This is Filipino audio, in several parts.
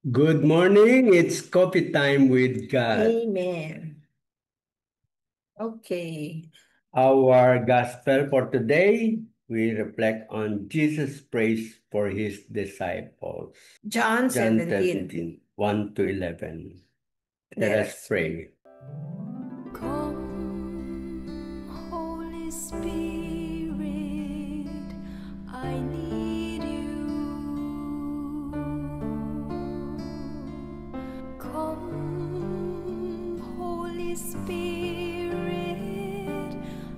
Good morning. It's coffee time with God. Amen. Okay. Our gospel for today, we reflect on Jesus' praise for his disciples. John John 17. 17, 1 to 11. Let Let us us pray. pray. Come, Holy Spirit, I need you. Come, Holy Spirit,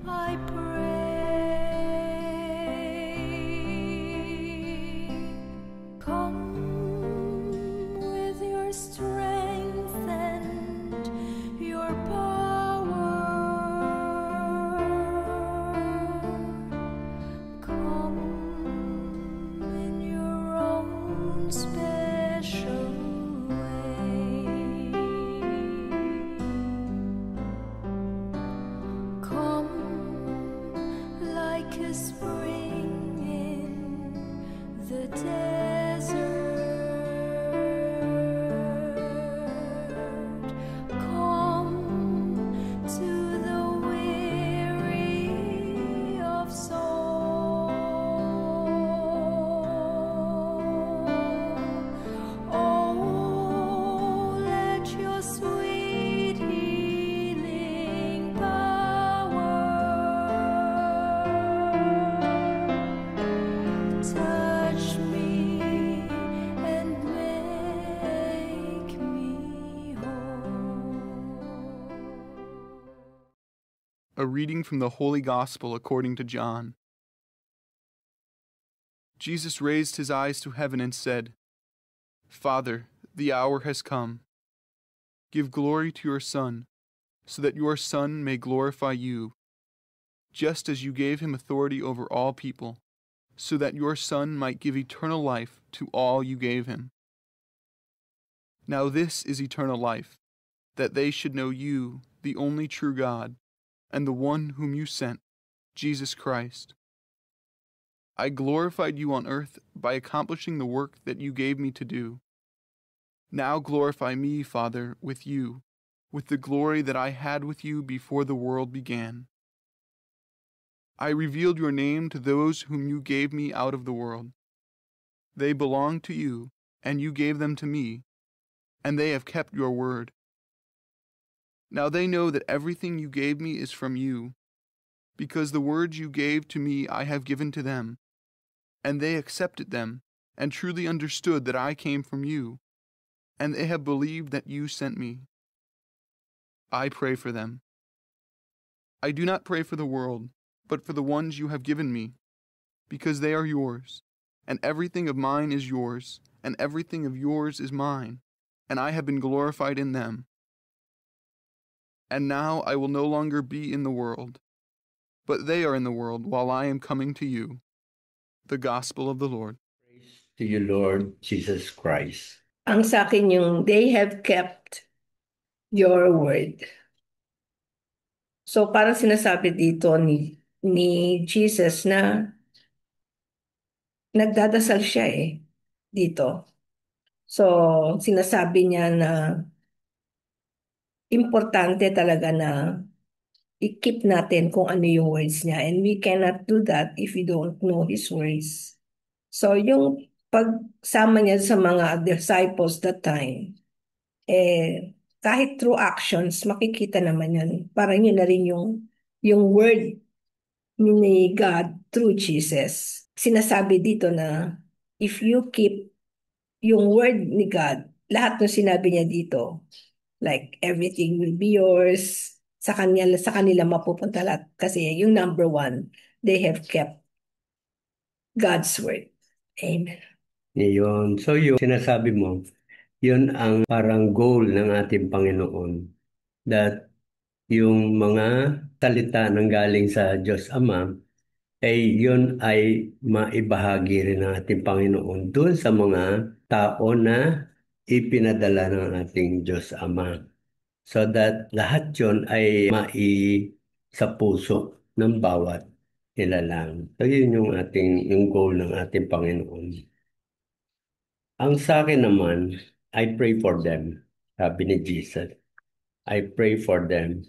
I pray. Come with your strength and your power. Come in your own special way. Come like a spring in the desert. Come to the weary of soul. Oh, let your sweet healing power touch me and make me whole. A reading from the Holy Gospel according to John. Jesus raised his eyes to heaven and said, Father, the hour has come. Give glory to your Son, so that your Son may glorify you, just as you gave him authority over all people, so that your Son might give eternal life to all you gave him. Now this is eternal life, that they should know you, the only true God, and the one whom you sent, Jesus Christ. I glorified you on earth by accomplishing the work that you gave me to do. Now glorify me, Father, with you, with the glory that I had with you before the world began. I revealed your name to those whom you gave me out of the world. They belong to you, and you gave them to me, and they have kept your word. Now they know that everything you gave me is from you, because the words you gave to me I have given to them, and they accepted them, and truly understood that I came from you, and they have believed that you sent me. I pray for them. I do not pray for the world, but for the ones you have given me, because they are yours, and everything of mine is yours, and everything of yours is mine, and I have been glorified in them. And now I will no longer be in the world, but they are in the world while I am coming to you. The Gospel of the Lord. Praise to you, Lord Jesus Christ. Ang sa akin yung they have kept your word. So parang sinasabi dito ni Jesus na nagdadasal siya dito. So sinasabi niya na importante talaga na i-keep natin kung ano yung words niya. And we cannot do that if we don't know His words. So yung pagsama niya sa mga disciples that time, kahit through actions, makikita naman yun. Parang yun na rin yung word ni God through Jesus. Sinasabi dito na if you keep yung word ni God, lahat ng sinabi niya dito, like everything will be yours, sa kanila mapupunta lahat. Kasi yung number one, they have kept God's word. Amen. Yun. So yung sinasabi mo, yun ang parang goal ng ating Panginoon. That yung mga salita ng galing sa Diyos Ama, yun ay maibahagi rin ng ating Panginoon dun sa mga tao na ipinadala ng ating Diyos Ama. So that lahat yun ay sa puso ng bawat nilalang. So yun yung goal ng ating Panginoon. Ang sa akin naman, I pray for them. Sabi ni Jesus, I pray for them.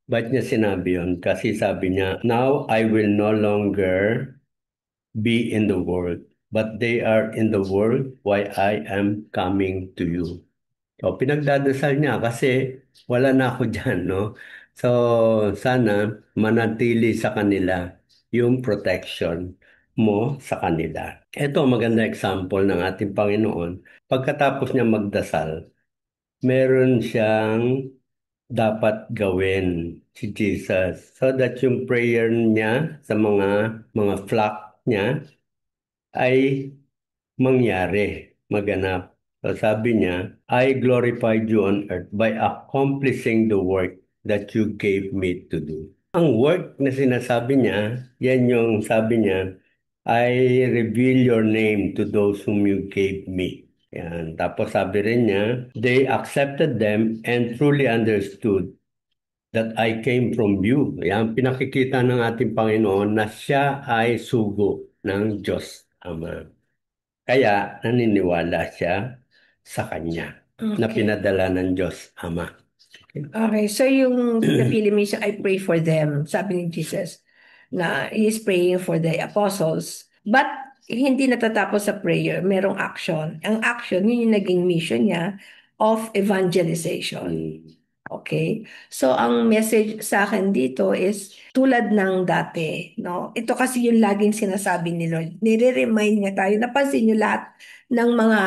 Ba't niya sinabi yun? Kasi sabi niya, now I will no longer be in the world, but they are in the world while I am coming to you. So, pinagdadasal niya kasi wala na ako dyan, no? So, sana manatili sa kanila yung protection mo sa kanila. Ito, maganda example ng ating Panginoon. Pagkatapos niya magdasal, meron siyang dapat gawin si Jesus so that yung prayer niya sa mga flock niya ay mangyari, maganap. So sabi niya, I glorified you on earth by accomplishing the work that you gave me to do. Ang work na sinasabi niya, yan yung sabi niya, I reveal your name to those whom you gave me. Yan. Tapos sabi rin niya, they accepted them and truly understood that I came from you. Yan, pinakikita ng ating Panginoon na siya ay sugo ng Diyos Ama. Kaya naniniwala siya sa Kanya na Okay. pinadala ng Diyos Ama. Okay, so yung napili mo siya, I pray for them, sabi ni Jesus, na he is praying for the apostles. But hindi natatapos sa prayer, merong action. Ang action, yun yung naging mission niya of evangelization. Mm. Okay? So, ang message sa akin dito is tulad ng dati, no? Ito kasi yung laging sinasabi ni Lord. Nire-remind niya tayo. Napansin niyo lahat ng mga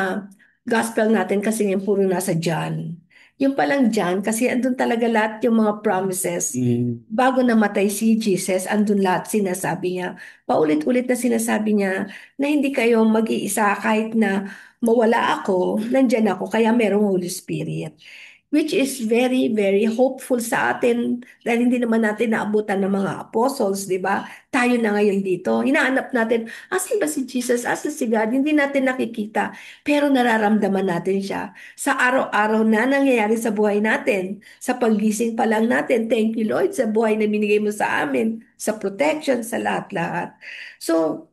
gospel natin kasi ngayon puro nasa John. Yung palang John, kasi andun talaga lahat yung mga promises. Mm. Bago namatay si Jesus, andun lahat sinasabi niya. Paulit-ulit na sinasabi niya na hindi kayo mag-iisa kahit na mawala ako, nandyan ako, kaya merong Holy Spirit. Which is very, very hopeful sa atin dahil hindi naman natin naabutan ng mga apostles, di ba? Tayo na ngayon dito. Hinahanap natin, asan ba si Jesus? Asan si God? Hindi natin nakikita. Pero nararamdaman natin siya sa araw-araw na nangyayari sa buhay natin. Sa paggising pa lang natin. Thank you, Lord, sa buhay na binigay mo sa amin. Sa protection, sa lahat-lahat. So,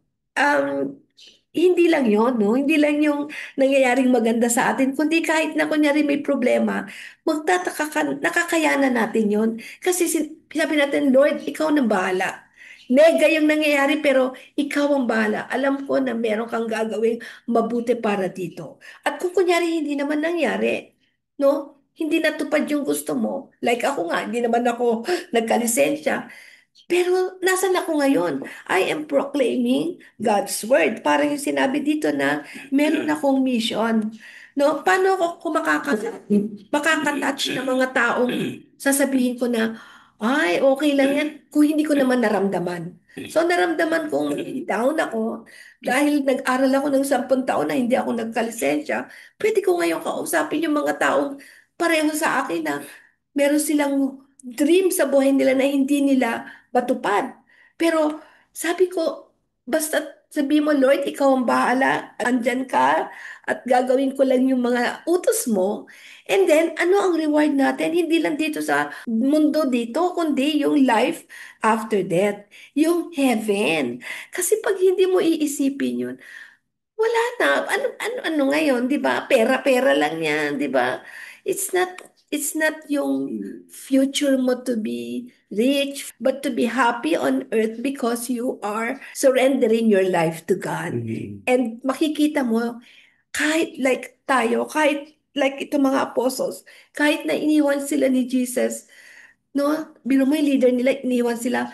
hindi lang yon, no? Hindi lang yung nangyayaring maganda sa atin, kundi kahit na kunyari may problema, nakakayanan natin yon. Kasi sabi natin, Lord, ikaw nang bahala. Nega yung nangyayari, pero ikaw ang bahala. Alam ko na meron kang gagawing mabuti para dito. At kung kunyari hindi naman nangyari, no? Hindi natupad yung gusto mo. Like ako nga, hindi naman ako nagkalisensya. Pero nasan ako ngayon? I am proclaiming God's word. Parang yung sinabi dito na meron akong mission. No? Paano ako kung makakatouch ng mga taong sasabihin ko na, ay, okay lang yan kung hindi ko naman naramdaman. So naramdaman kong down ako dahil nag-aral ako ng 10 taon na hindi ako nagkalisensya. Pwede ko ngayon kausapin yung mga taong pareho sa akin na meron silang dream sa buhay nila na hindi nila matupad. Pero sabi ko, basta sabi mo, Lord, ikaw ang bahala, andyan ka, at gagawin ko lang yung mga utos mo. And then, ano ang reward natin? Hindi lang dito sa mundo dito, kundi yung life after death, yung heaven. Kasi pag hindi mo iisipin yun, wala na. Ano ngayon, 'di ba? Pera-pera lang 'yan, 'di ba? It's not yung future mo to be rich, but to be happy on earth because you are surrendering your life to God. Mhm. And makikita mo, kahit like tayo, kahit like itong mga apostles, kahit na iniwan sila ni Jesus, no? Biro mo yung leader nila, iniwan sila,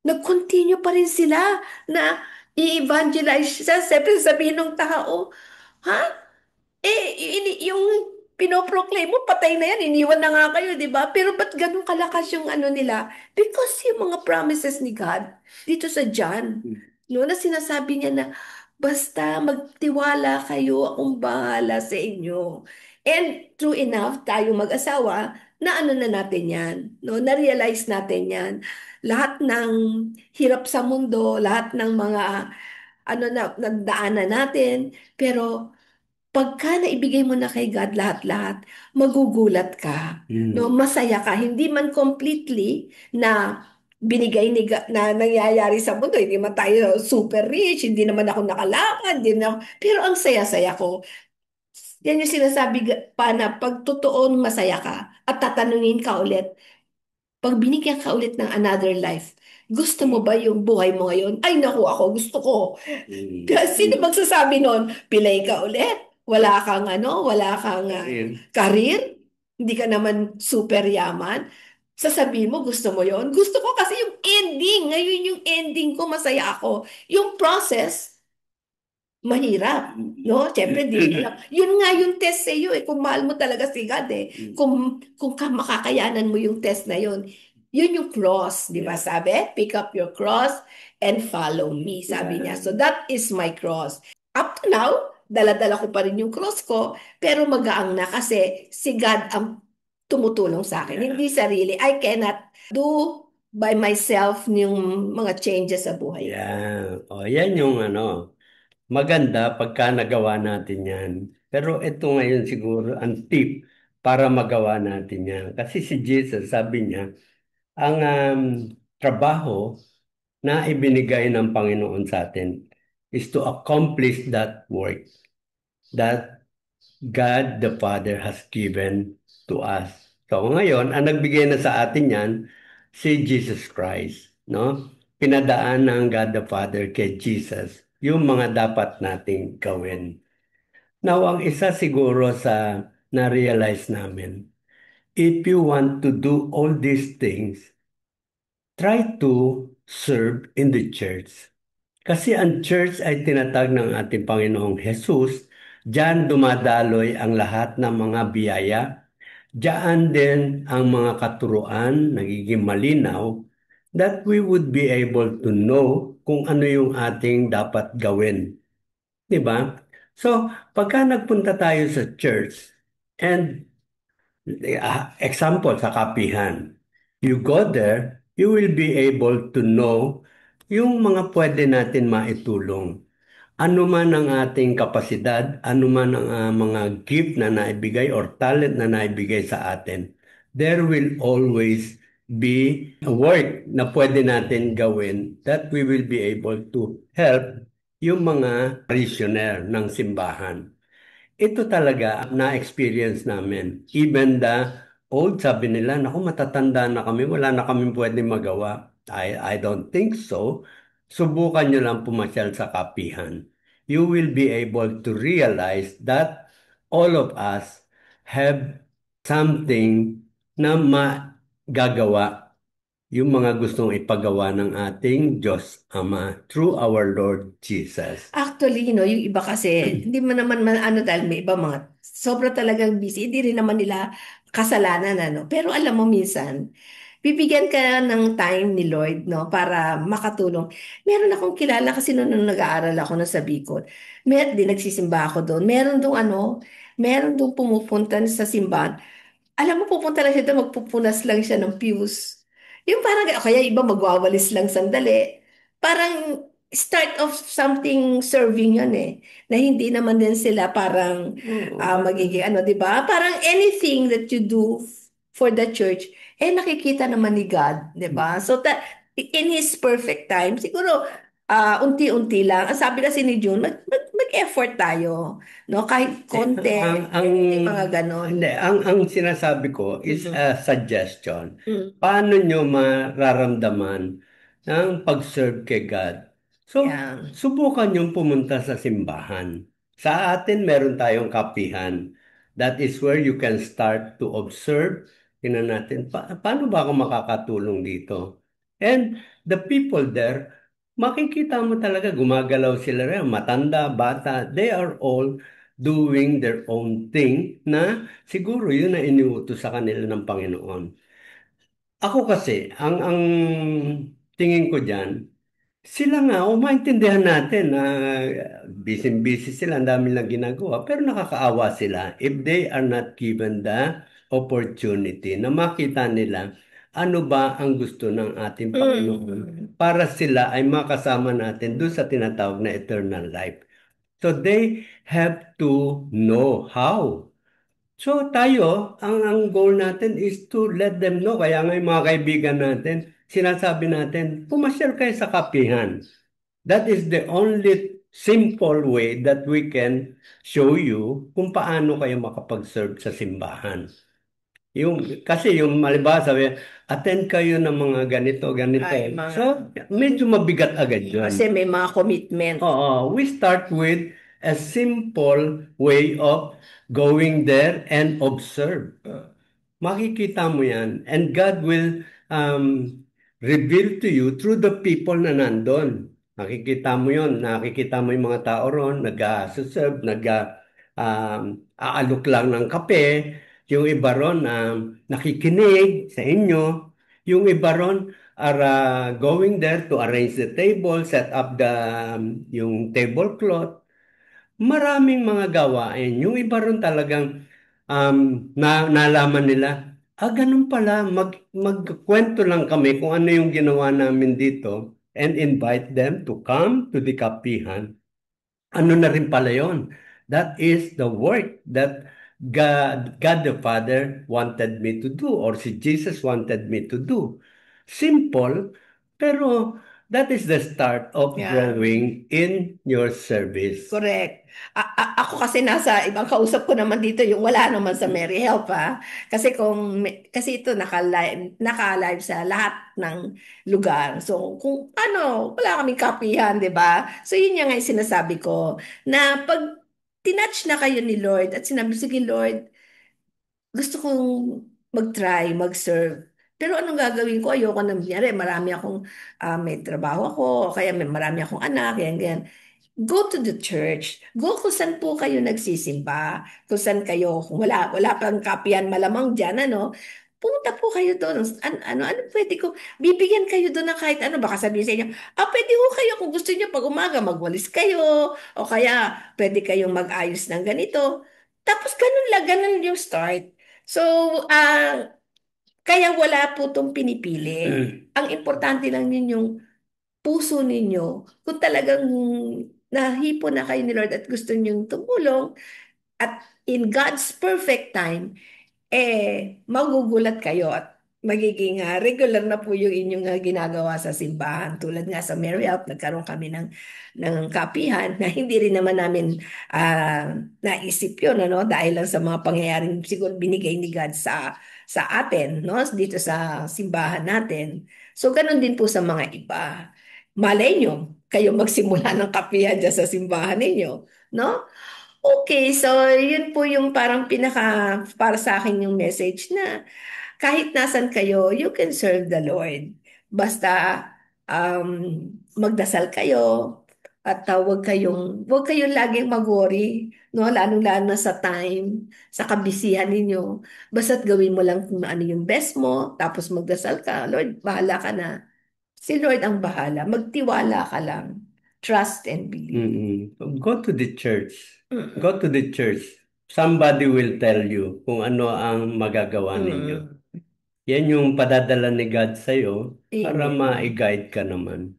nag-continue pa rin sila na i-evangelize siya. Siyempre sabihin ng tao, ha? Yung pinoproclaim mo, patay na yan, iniwan na nga kayo, di ba? Pero ba't ganun kalakas yung ano nila? Because yung mga promises ni God, dito sa John, no, na sinasabi niya na, basta magtiwala kayo, akong bahala sa inyo. And true enough, tayo mag-asawa, na ano na natin yan, no? Na-realize natin yan. Lahat ng hirap sa mundo, lahat ng mga ano na nagdaanan natin, pero pagka naibigay mo na kay God lahat-lahat, magugulat ka, no? Masaya ka, hindi man completely na binigay ni God, na nangyayari sa mundo, hindi man tayo super rich, hindi naman ako nakalakad, hindi na, pero ang saya-saya ko. Yan yung sinasabi pa na pag totoong masaya ka at tatanungin ka ulit, pag binigyan ka ulit ng another life, gusto mo ba yung buhay mo ngayon? Ay, naku, ako gusto ko. Mm. Sino magsasabi nun? Pilay ka ulit? Wala kang wala kang Ayun. career? Hindi ka naman super yaman? Sasabihin mo, gusto mo yon? Gusto ko kasi yung ending. Ngayon yung ending ko, masaya ako. Yung process, mahirap. No? Siyempre, di mo alam. Yun nga yung test sa iyo eh. Kung mahal mo talaga si God eh. Kung makakayanan mo yung test na yun. Yun yung cross, di ba sabi? Pick up your cross and follow me, sabi niya. So that is my cross. Up to now, dala-dala ko pa rin yung cross ko, pero magaang na kasi si God ang tumutulong sa akin. Hindi sarili. I cannot do by myself yung mga changes sa buhay ko. Yan. O, yan yung maganda pagka nagawa natin yan. Pero ito ngayon siguro ang tip para magawa natin yan. Kasi si Jesus, sabi niya, ang trabaho na ibinigay ng Panginoon sa atin is to accomplish that work that God the Father has given to us. So ngayon, ang nagbigay na sa atin yan, si Jesus Christ. No? Pinadaan ng God the Father kay Jesus yung mga dapat nating gawin. Now, ang isa siguro sa na-realize namin, if you want to do all these things, try to serve in the church. Kasi ang church ay tinatag ng ating Panginoong Jesus. Diyan dumadaloy ang lahat ng mga biyaya. Diyan din ang mga katuruan, nagiging malinaw, that we would be able to know kung ano yung ating dapat gawin. Di ba? So, pagka nagpunta tayo sa church, and example sa kapihan, you go there, you will be able to know yung mga pwede natin maitulong. Ano man ang ating kapasidad, ano man ang mga gift na naibigay or talent na naibigay sa atin, there will always be a work na pwede natin gawin that we will be able to help yung mga parishioner ng simbahan. Ito talaga ang na-experience namin. Even the old, sabi nila, naku, matatanda na kami, wala na kami pwede magawa. I don't think so. Subukan nyo lang pumasyal sa kapihan. You will be able to realize that all of us have something na magagawa, yung mga gustong ipagawa ng ating Diyos Ama through our Lord Jesus. Actually, yung iba kasi, hindi mo naman dahil may iba mga sobra talagang busy, hindi rin naman nila kasalanan, Pero alam mo, minsan, bibigyan ka ng time ni Lord, para makatulong. Meron akong kilala kasi nung nag-aaral ako na sa Bicol. Di nagsisimba ako doon. Meron doon pumupunta sa simbahan. Alam mo, pupunta lang siya doon, magpupunas lang siya ng pews. Yung parang, kaya iba magwawalis lang sandali. Parang start of something serving yun eh. Na hindi naman din sila parang magiging di ba? Parang anything that you do for the church, nakikita naman ni God, di ba? So, in His perfect time, siguro, unti-unti lang. Ang sabi kasi ni June, mag-effort tayo. No? Kahit konti, may mga ganon. Hindi, ang sinasabi ko is a suggestion. Mm. Paano nyo mararamdaman ng pag-serve kay God? So, Yeah. subukan nyo pumunta sa simbahan. Sa atin, meron tayong kapihan. That is where you can start to observe. Tingnan natin, paano ba ako makakatulong dito? And the people there, makikita mo talaga, gumagalaw sila rin, matanda, bata, they are all doing their own thing na siguro yun na iniutos sa kanila ng Panginoon. Ako kasi, ang tingin ko dyan, sila nga, maintindihan natin na busy-busy sila, ang dami lang ginagawa, pero nakakaawa sila if they are not given the opportunity na makita nila ano ba ang gusto ng ating Panginoon para sila ay makasama natin doon sa tinatawag na eternal life. So they have to know how. So tayo, ang goal natin is to let them know. Kaya nga yung mga kaibigan natin, sinasabi natin, pumasyal kayo sa kapihan. That is the only simple way that we can show you kung paano kayo makapag-serve sa simbahan. Kasi yung maliba sabi, attend kayo ng mga ganito, ganito. Ay, mga- So, medyo mabigat agad yun. Kasi may mga commitment. Oo, we start with a simple way of going there and observe. Makikita mo yan. And God will reveal to you through the people na nandun. Nakikita mo yun. Nakikita mo yung mga tao ron, nag-serve, aalok lang ng kape. Yung iba ron nakikinig sa inyo. Yung iba ron are going there to arrange the table, set up yung tablecloth. Maraming mga gawain. Yung iba ron talagang nalaman nila, ganun pala, magkwento lang kami kung ano yung ginawa namin dito and invite them to come to the kapihan. Ano na rin pala yun? That is the work that God the Father wanted me to do or si Jesus wanted me to do. Simple, pero that is the start of Yeah. growing in your service. Correct. Ako kasi nasa ibang kausap ko naman dito yung wala naman sa Mary Help ha. Kasi kasi ito naka-live sa lahat ng lugar. So kung ano, wala kaming kapihan, 'di ba? So yun yung nga yung sinasabi ko na pag tinouch na kayo ni Lord at sinabi, sige Lord, gusto kong mag-try, mag-serve. Pero anong gagawin ko? Ayoko na, marami akong, may trabaho ako, o kaya marami akong anak, yan. Go to the church. Go kung saan po kayo nagsisimba. Kung saan kayo, kung wala pang kapihan malamang dyan, ano. Punta po kayo doon. Ano pwede ko, bibigyan kayo doon na kahit ano. Baka sabihin sa inyo, pwede ko kayo kung gusto niyo pag umaga magwalis kayo. O kaya, pwede kayong mag-ayos ng ganito. Tapos ganun yung start. So, kaya wala po itong pinipili. Ang importante lang yun yung puso ninyo. Kung talagang nahipon na kayo ni Lord at gusto niyong tumulong at in God's perfect time, magugulat kayo at magiging regular na po yung inyong ginagawa sa simbahan. Tulad nga sa Mary Help, nagkaroon kami ng kapihan na hindi rin naman namin naisip yun, ano? Dahil lang sa mga pangyayaring siguro binigay ni God sa atin, no? Dito sa simbahan natin. So, ganun din po sa mga iba. Malay nyo, kayo magsimula ng kapihan dyan sa simbahan ninyo, no? Okay, so yun po yung parang para sa akin yung message na kahit nasan kayo, you can serve the Lord. Basta magdasal kayo at huwag kayong laging mag-worry, no? Lalo-lalo na sa time, sa kabisihan ninyo. Basta't gawin mo lang kung ano yung best mo, tapos magdasal ka, Lord, bahala ka na. Si Lord ang bahala. Magtiwala ka lang. Trust and believe. Go to the church. Mm. Go to the church. Somebody will tell you kung ano ang magagawa ninyo. Yan yung padadala ni God sa'yo para Amen. ma-guide ka naman.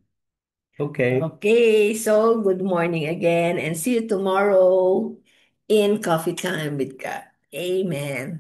Okay. Okay, so good morning again and see you tomorrow in Coffee Time with God. Amen.